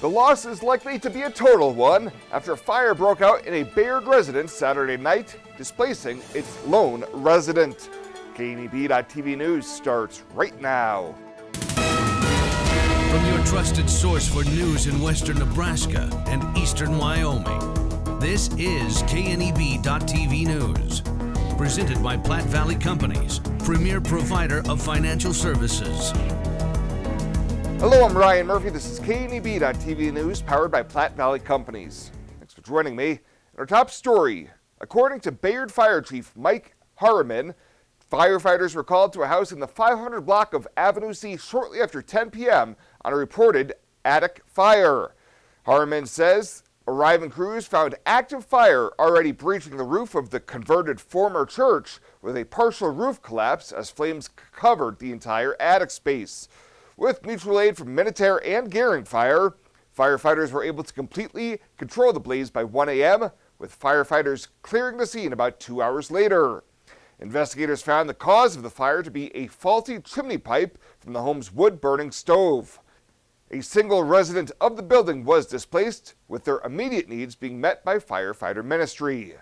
The loss is likely to be a total one after a fire broke out in a Bayard residence Saturday night, displacing its lone resident. KNEB.TV News starts right now. From your trusted source for news in western Nebraska and eastern Wyoming, this is KNEB.TV News. Presented by Platte Valley Companies, premier provider of financial services. Hello, I'm Ryan Murphy. This is KNEB.TV News, powered by Platte Valley Companies. Thanks for joining me. In our top story, according to Bayard Fire Chief Mike Harriman, firefighters were called to a house in the 500 block of Avenue C shortly after 10 p.m. on a reported attic fire. Harriman says arriving crews found active fire already breaching the roof of the converted former church, with a partial roof collapse as flames covered the entire attic space. With mutual aid from Minutair and Gehring Fire, firefighters were able to completely control the blaze by 1 a.m., with firefighters clearing the scene about 2 hours later. Investigators found the cause of the fire to be a faulty chimney pipe from the home's wood-burning stove. A single resident of the building was displaced, with their immediate needs being met by firefighter ministry.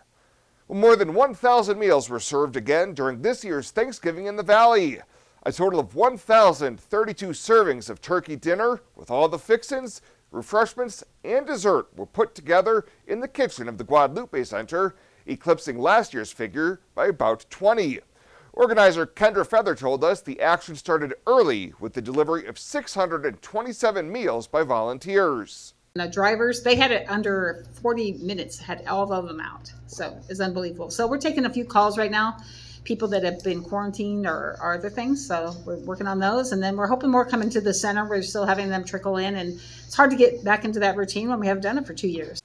Well, more than 1,000 meals were served again during this year's Thanksgiving in the Valley. A total of 1,032 servings of turkey dinner with all the fixins, refreshments, and dessert were put together in the kitchen of the Guadalupe Center, eclipsing last year's figure by about 20. Organizer Kendra Feather told us the action started early with the delivery of 627 meals by volunteers. The drivers, they had it under 40 minutes, had all of them out. So it's unbelievable. So we're taking a few calls right now, people that have been quarantined or other things. So we're working on those. And then we're hoping more come into the center. We're still having them trickle in. And it's hard to get back into that routine when we have done it for 2 years.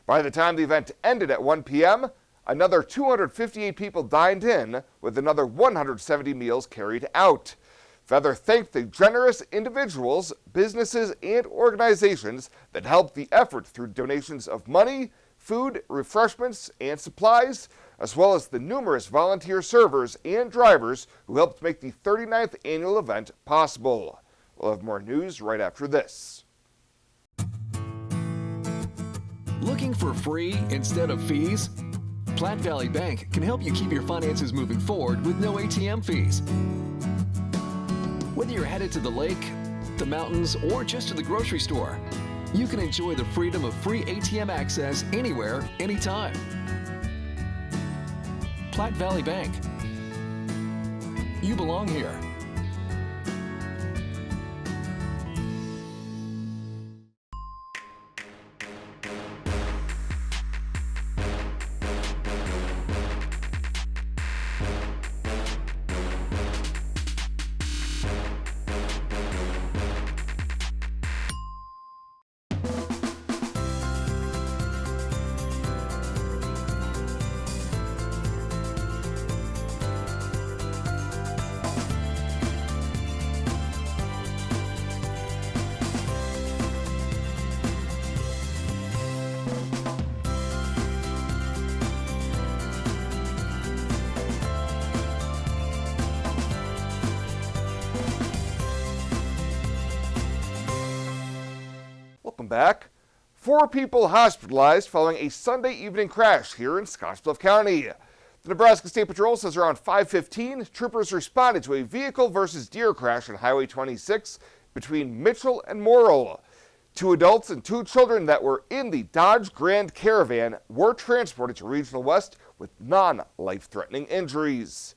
By the time the event ended at 1 p.m., another 258 people dined in, with another 170 meals carried out. Feather thanked the generous individuals, businesses, and organizations that helped the effort through donations of money, food, refreshments, and supplies, as well as the numerous volunteer servers and drivers who helped make the 39th annual event possible. We'll have more news right after this. Looking for free instead of fees? Platte Valley Bank can help you keep your finances moving forward with no ATM fees. Whether you're headed to the lake, the mountains, or just to the grocery store, you can enjoy the freedom of free ATM access anywhere, anytime. Platte Valley Bank. You belong here. Welcome back. 4 people hospitalized following a Sunday evening crash here in Scottsbluff County. The Nebraska State Patrol says around 5:15, troopers responded to a vehicle versus deer crash on Highway 26 between Mitchell and Morrill. 2 adults and 2 children that were in the Dodge Grand Caravan were transported to Regional West with non-life-threatening injuries.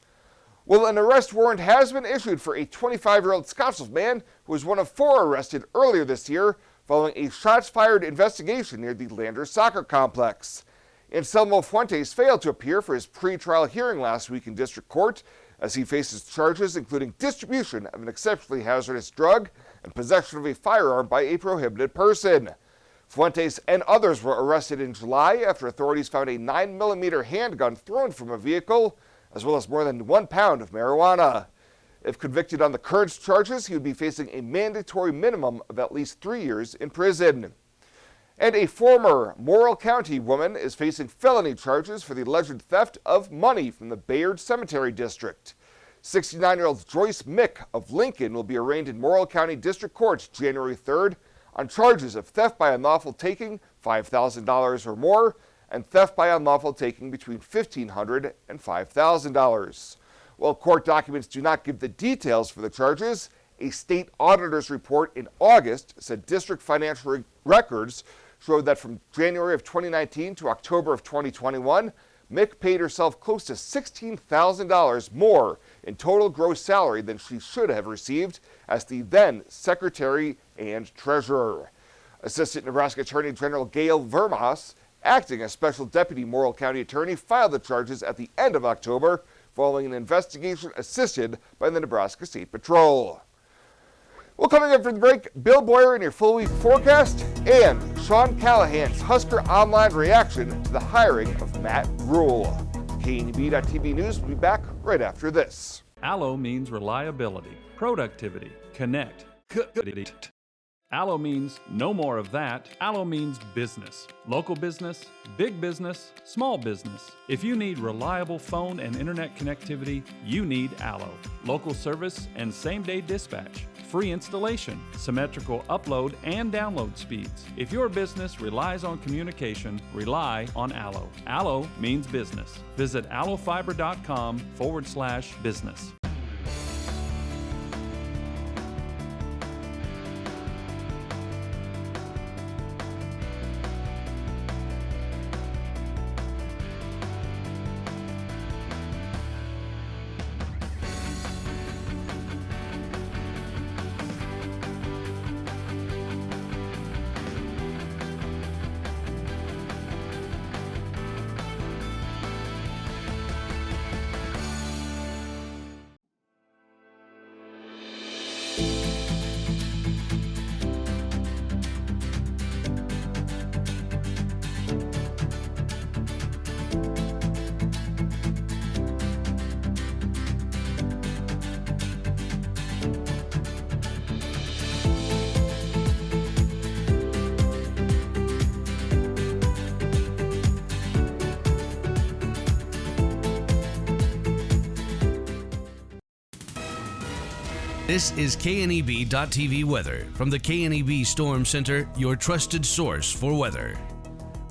Well, an arrest warrant has been issued for a 25-year-old Scottsbluff man who was one of 4 arrested earlier this year following a shots-fired investigation near the Landers Soccer Complex. Anselmo Fuentes failed to appear for his pre-trial hearing last week in district court as he faces charges including distribution of an exceptionally hazardous drug and possession of a firearm by a prohibited person. Fuentes and others were arrested in July after authorities found a 9mm handgun thrown from a vehicle, as well as more than 1 pound of marijuana. If convicted on the current charges, he would be facing a mandatory minimum of at least 3 years in prison. And a former Morrill County woman is facing felony charges for the alleged theft of money from the Bayard Cemetery District. 69-year-old Joyce Mick of Lincoln will be arraigned in Morrill County District Court January 3rd on charges of theft by unlawful taking $5,000 or more and theft by unlawful taking between $1,500 and $5,000. While court documents do not give the details for the charges, a state auditor's report in August said district financial records showed that from January of 2019 to October of 2021, Mick paid herself close to $16,000 more in total gross salary than she should have received as the then secretary and treasurer. Assistant Nebraska Attorney General Gail Vermas, acting as Special Deputy Morrill County Attorney, filed the charges at the end of October following an investigation assisted by the Nebraska State Patrol. Well, coming up from the break, Bill Boyer in your full week forecast and Sean Callahan's Husker Online reaction to the hiring of Matt Rule. KNEB.TV News will be back right after this. Allo means reliability, productivity, connect. Allo means no more of that. Allo means business. Local business, big business, small business. If you need reliable phone and internet connectivity, you need Allo. Local service and same-day dispatch. Free installation, symmetrical upload and download speeds. If your business relies on communication, rely on Allo. Allo means business. Visit allofiber.com/business. This is KNEB.TV weather from the KNEB Storm Center, your trusted source for weather.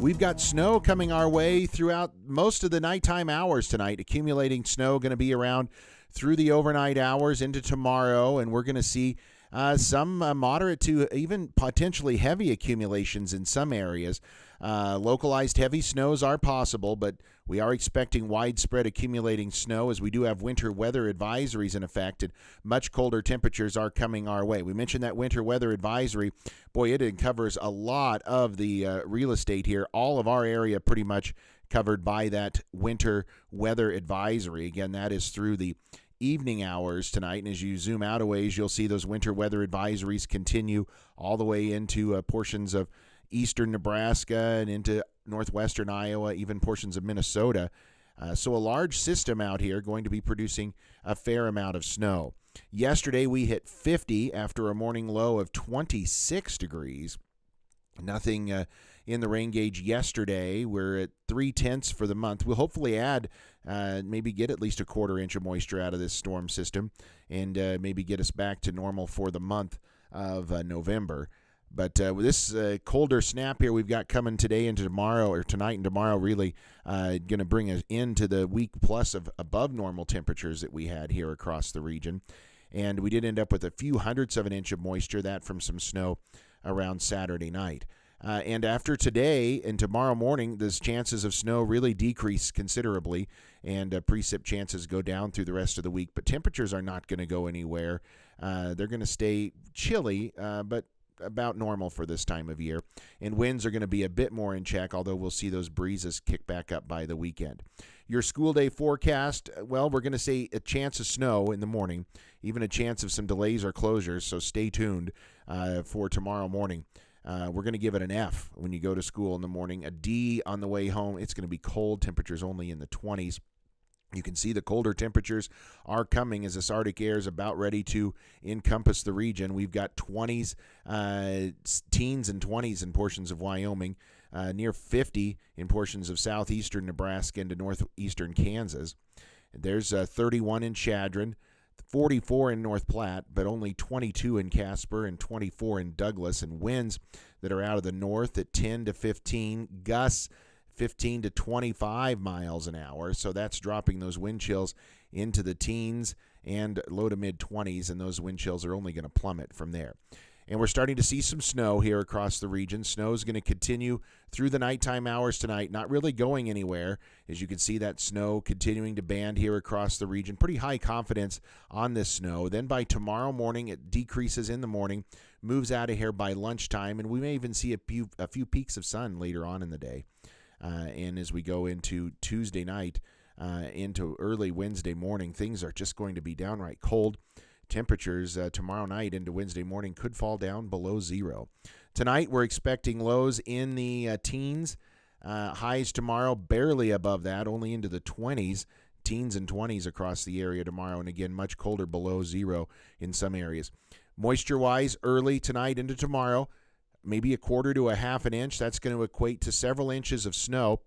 We've got snow coming our way throughout most of the nighttime hours tonight. Accumulating snow going to be around through the overnight hours into tomorrow, and we're going to see some moderate to even potentially heavy accumulations in some areas. Localized heavy snows are possible, but we are expecting widespread accumulating snow as we do have winter weather advisories in effect, and much colder temperatures are coming our way. We mentioned that winter weather advisory. Boy, it covers a lot of the real estate here. All of our area pretty much covered by that winter weather advisory. Again, that is through the evening hours tonight, and as you zoom out a ways, you'll see those winter weather advisories continue all the way into portions of eastern Nebraska and into northwestern Iowa, even portions of Minnesota. So a large system out here going to be producing a fair amount of snow. Yesterday we hit 50 after a morning low of 26 degrees. Nothing in the rain gauge yesterday. We're at 0.3 for the month. We'll hopefully add, maybe get at least a quarter inch of moisture out of this storm system and maybe get us back to normal for the month of November. But with this colder snap here we've got coming today into tomorrow, or tonight and tomorrow, really going to bring us into the week plus of above normal temperatures that we had here across the region. And we did end up with a few hundredths of an inch of moisture, that from some snow around Saturday night. And after today and tomorrow morning, the chances of snow really decrease considerably, and precip chances go down through the rest of the week. But temperatures are not going to go anywhere. They're going to stay chilly, but about normal for this time of year. And winds are going to be a bit more in check, although we'll see those breezes kick back up by the weekend. Your school day forecast, well, we're going to say a chance of snow in the morning, even a chance of some delays or closures, so stay tuned for tomorrow morning. We're going to give it an F when you go to school in the morning, a D on the way home. It's going to be cold, temperatures only in the 20s. You can see the colder temperatures are coming as this Arctic air is about ready to encompass the region. We've got 20s, teens and 20s in portions of Wyoming, near 50 in portions of southeastern Nebraska into northeastern Kansas. There's 31 in Chadron, 44 in North Platte, but only 22 in Casper and 24 in Douglas, and winds that are out of the north at 10 to 15, gusts 15 to 25 miles an hour. So that's dropping those wind chills into the teens and low to mid 20s, and those wind chills are only going to plummet from there. And we're starting to see some snow here across the region. Snow is going to continue through the nighttime hours tonight, not really going anywhere. As you can see, that snow continuing to band here across the region. Pretty high confidence on this snow. Then by tomorrow morning, it decreases in the morning, moves out of here by lunchtime, and we may even see a few peaks of sun later on in the day. And as we go into Tuesday night, into early Wednesday morning, things are just going to be downright cold. Temperatures tomorrow night into Wednesday morning could fall down below zero. Tonight, we're expecting lows in the teens. Highs tomorrow barely above that, only into the 20s. Teens and 20s across the area tomorrow, and again, much colder below zero in some areas. Moisture-wise, early tonight into tomorrow, maybe a quarter to a half an inch. That's going to equate to several inches of snow.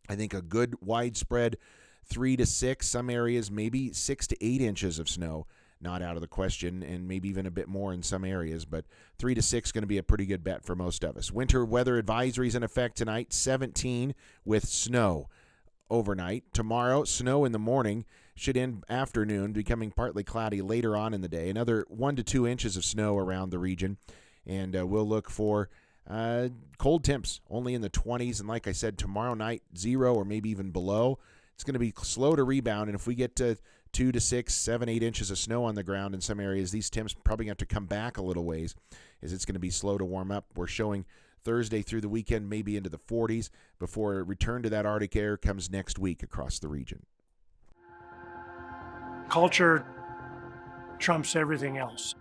I think a good widespread 3 to 6, some areas maybe 6 to 8 inches of snow. Not out of the question, and maybe even a bit more in some areas, but 3 to 6 going to be a pretty good bet for most of us. Winter weather advisories in effect tonight, 17 with snow overnight. Tomorrow, snow in the morning, should end afternoon, becoming partly cloudy later on in the day. Another 1 to 2 inches of snow around the region, and we'll look for cold temps only in the 20s, and like I said, tomorrow night, 0 or maybe even below. It's going to be slow to rebound, and if we get to 2 to 6, 7, 8 inches of snow on the ground in some areas, these temps probably have to come back a little ways, as it's going to be slow to warm up. We're showing Thursday through the weekend maybe into the 40s before a return to that Arctic air comes next week across the region. Culture trumps everything else.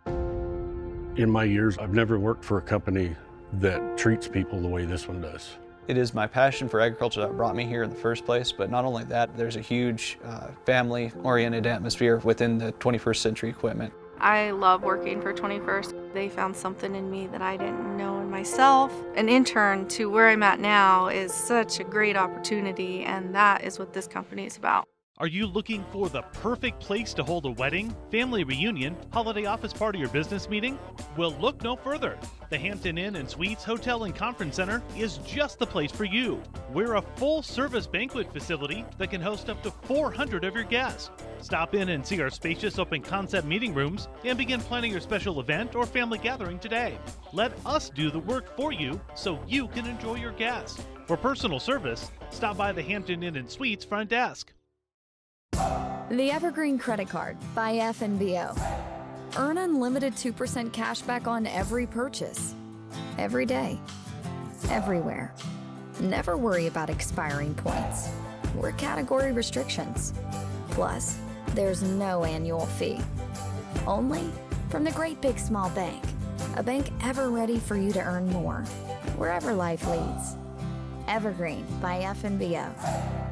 In my years, I've never worked for a company that treats people the way this one does. It is my passion for agriculture that brought me here in the first place, but not only that, there's a huge family-oriented atmosphere within the 21st Century Equipment. I love working for 21st. They found something in me that I didn't know in myself. An intern to where I'm at now is such a great opportunity, and that is what this company is about. Are you looking for the perfect place to hold a wedding, family reunion, holiday office party, or business meeting? Well, look no further. The Hampton Inn and Suites Hotel and Conference Center is just the place for you. We're a full-service banquet facility that can host up to 400 of your guests. Stop in and see our spacious open-concept meeting rooms and begin planning your special event or family gathering today. Let us do the work for you so you can enjoy your guests. For personal service, stop by the Hampton Inn and Suites front desk. The Evergreen Credit Card by FNBO. Earn unlimited 2% cash back on every purchase. Every day. Everywhere. Never worry about expiring points or category restrictions. Plus, there's no annual fee. Only from the Great Big Small Bank. A bank ever ready for you to earn more, wherever life leads. Evergreen by FNBO.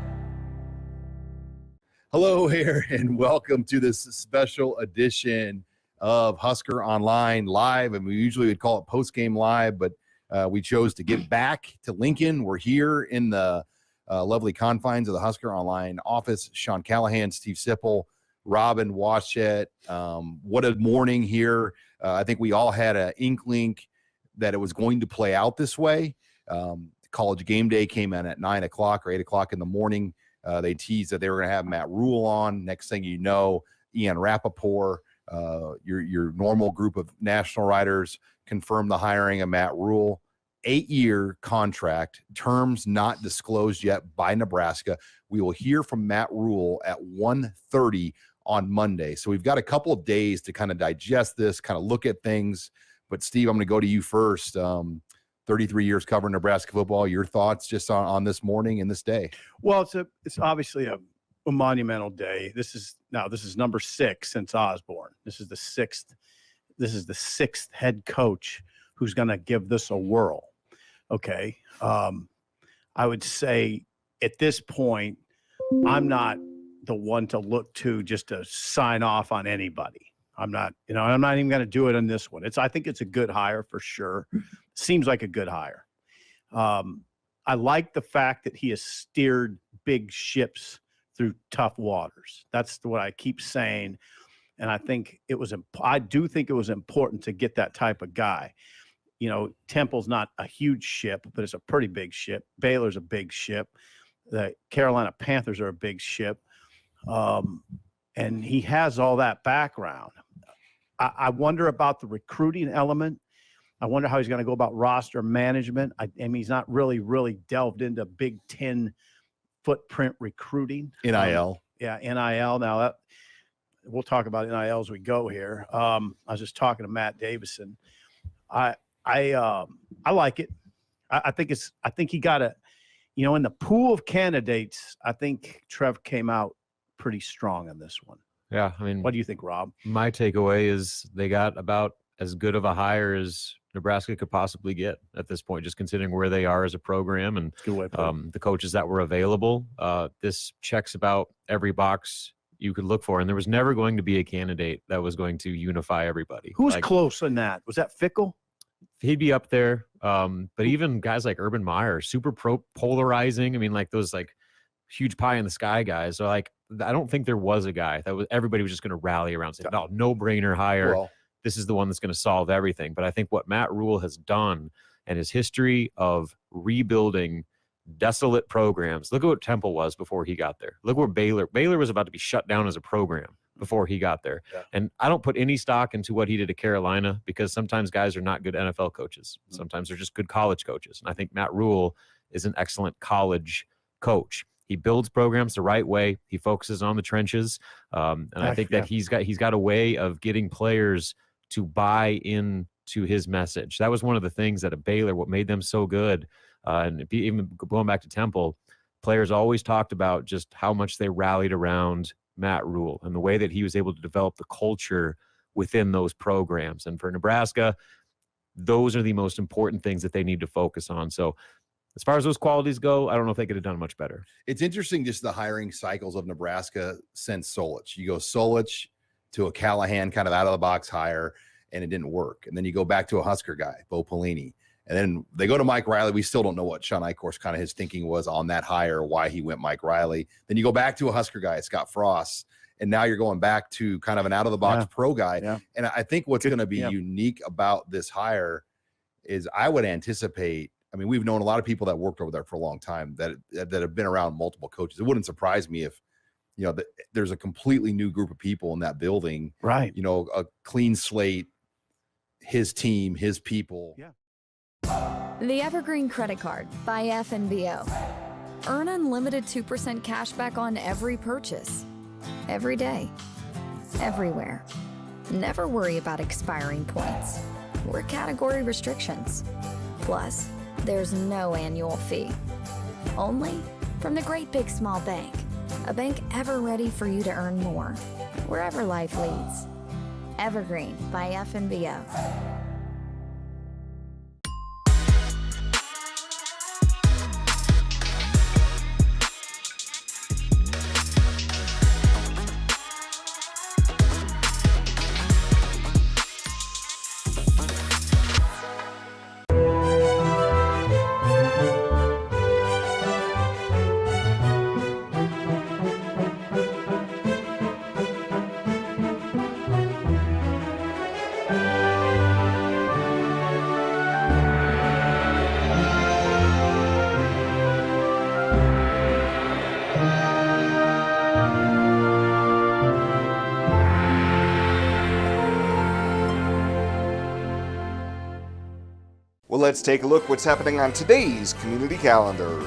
Hello here, and welcome to this special edition of Husker Online Live. And we usually would call it post-game live, but we chose to get back to Lincoln. We're here in the lovely confines of the Husker Online office. Sean Callahan, Steve Sipple, Robin Washett. What a morning here. I think we all had an inkling that it was going to play out this way. College game day came in at 9 o'clock or 8 o'clock in the morning. They teased that they were going to have Matt Rule on. Next thing you know, Ian Rappaport, your normal group of national writers, confirmed the hiring of Matt Rule. 8-year contract, terms not disclosed yet by Nebraska. We will hear from Matt Rule at 1:30 on Monday. So we've got a couple of days to kind of digest this, kind of look at things. But Steve, I'm going to go to you first. 33 years covering Nebraska football. Your thoughts just on this morning and this day? Well, it's obviously a monumental day. This is number 6 since Osborne. This is the sixth head coach who's going to give this a whirl. Okay. I would say at this point, I'm not the one to look to just to sign off on anybody. I'm not even going to do it on this one. I think it's a good hire for sure. Seems like a good hire. I like the fact that he has steered big ships through tough waters. That's what I keep saying. And I think it was, I do think it was important to get that type of guy. You know, Temple's not a huge ship, but it's a pretty big ship. Baylor's a big ship. The Carolina Panthers are a big ship. And he has all that background. I wonder about the recruiting element. I wonder how he's going to go about roster management. I mean, he's not really delved into Big Ten footprint recruiting. NIL. Yeah, NIL. Now, we'll talk about NIL as we go here. I was just talking to Matt Davison. I like it. I think he got a, you know, in the pool of candidates, I think Trev came out pretty strong in this one. Yeah, I mean, what do you think, Rob? My takeaway is they got about as good of a hire as Nebraska could possibly get at this point, just considering where they are as a program and the coaches that were available. This checks about every box you could look for, and there was never going to be a candidate that was going to unify everybody. Who's close in that? Was that Fickle? He'd be up there, but even guys like Urban Meyer, super polarizing. I mean, like those like huge pie in the sky guys. So like, I don't think there was a guy that was everybody was just going to rally around, say, no brainer hire. Well, this is the one that's going to solve everything. But I think what Matt Rule has done and his history of rebuilding desolate programs. Look at what Temple was before he got there. Look where Baylor was about to be shut down as a program before he got there. Yeah. And I don't put any stock into what he did at Carolina because sometimes guys are not good NFL coaches. Sometimes they're just good college coaches. And I think Matt Rule is an excellent college coach. He builds programs the right way. He focuses on the trenches. And I think that he's got a way of getting players to buy into his message. That was one of the things that at Baylor, what made them so good. And even going back to Temple, players always talked about just how much they rallied around Matt Rule and the way that he was able to develop the culture within those programs. And for Nebraska, those are the most important things that they need to focus on. So as far as those qualities go, I don't know if they could have done much better. It's interesting just the hiring cycles of Nebraska since Solich. You go Solich to a Callahan kind of out-of-the-box hire, and it didn't work. And then you go back to a Husker guy, Bo Pelini. And then they go to Mike Riley. We still don't know what Sean Eichhorst kind of his thinking was on that hire, why he went Mike Riley. Then you go back to a Husker guy, Scott Frost. And now you're going back to kind of an out-of-the-box pro guy. Yeah. And I think what's going to be unique about this hire is I would anticipate, I mean, we've known a lot of people that worked over there for a long time that have been around multiple coaches. It wouldn't surprise me if, you know, there's a completely new group of people in that building. Right. You know, a clean slate, his team, his people. Yeah. The Evergreen Credit Card by FNBO. Earn unlimited 2% cash back on every purchase. Every day. Everywhere. Never worry about expiring points or category restrictions. Plus, there's no annual fee. Only from the Great Big Small Bank. A bank ever ready for you to earn more, wherever life leads. Evergreen by FNBO. Well, let's take a look what's happening on today's community calendar.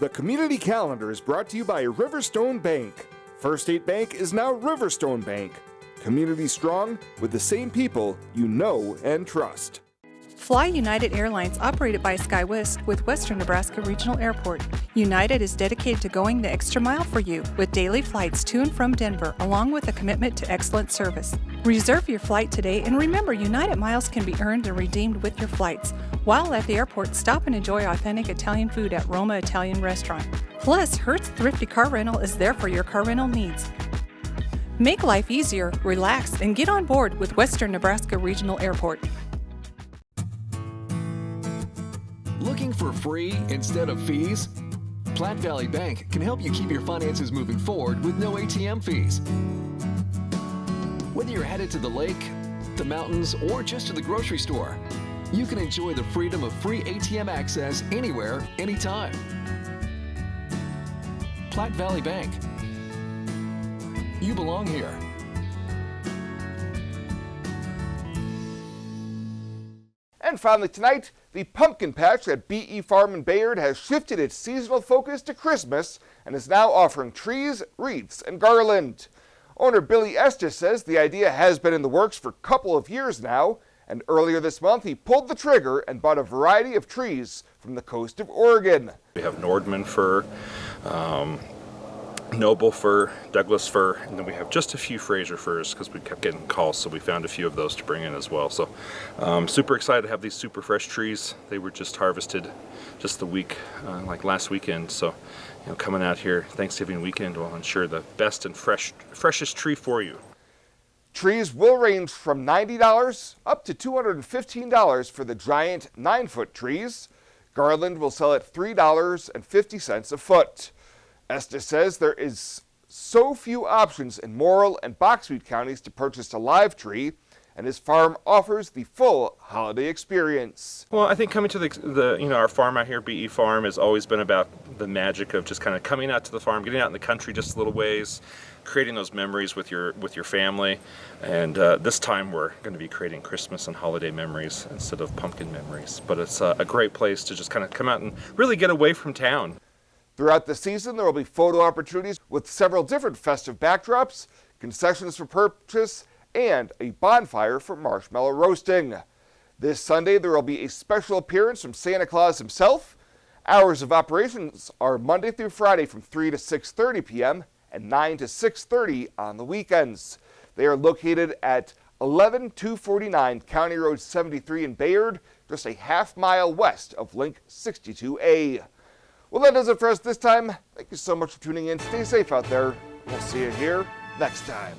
The community calendar is brought to you by Riverstone Bank. First State Bank is now Riverstone Bank. Community strong with the same people you know and trust. Fly United Airlines, operated by SkyWest with Western Nebraska Regional Airport. United is dedicated to going the extra mile for you with daily flights to and from Denver, along with a commitment to excellent service. Reserve your flight today, and remember, United miles can be earned and redeemed with your flights. While at the airport, stop and enjoy authentic Italian food at Roma Italian Restaurant. Plus, Hertz Thrifty Car Rental is there for your car rental needs. Make life easier, relax, and get on board with Western Nebraska Regional Airport. Looking for free instead of fees? Platte Valley Bank can help you keep your finances moving forward with no ATM fees. Whether you're headed to the lake, the mountains, or just to the grocery store, you can enjoy the freedom of free ATM access anywhere, anytime. Platte Valley Bank. You belong here. And finally tonight, the pumpkin patch at BE Farm in Bayard has shifted its seasonal focus to Christmas and is now offering trees, wreaths, and garland. Owner Billy Estes says the idea has been in the works for a couple of years now, and earlier this month he pulled the trigger and bought a variety of trees from the coast of Oregon. We have Nordman fir, Noble fir, Douglas fir, and then we have just a few Fraser firs because we kept getting calls, so we found a few of those to bring in as well. So super excited to have these super fresh trees. They were just harvested just the week, like last weekend. So coming out here Thanksgiving weekend will ensure the best and freshest tree for you. Trees will range from $90 up to $215 for the giant 9-foot trees. Garland will sell at $3.50 a foot. Estes says there is so few options in Morrill and Box Butte counties to purchase a live tree, and his farm offers the full holiday experience. Well, I think coming to the our farm out here, BE Farm, has always been about the magic of just kind of coming out to the farm, getting out in the country just a little ways, creating those memories with your family. And this time we're going to be creating Christmas and holiday memories instead of pumpkin memories. But it's a great place to just kind of come out and really get away from town. Throughout the season, there will be photo opportunities with several different festive backdrops, concessions for purchase, and a bonfire for marshmallow roasting. This Sunday, there will be a special appearance from Santa Claus himself. Hours of operations are Monday through Friday from 3 to 6:30 p.m. and 9 to 6:30 on the weekends. They are located at 11249 County Road 73 in Bayard, just a half-mile west of Link 62A. Well, that does it for us this time. Thank you so much for tuning in. Stay safe out there. We'll see you here next time.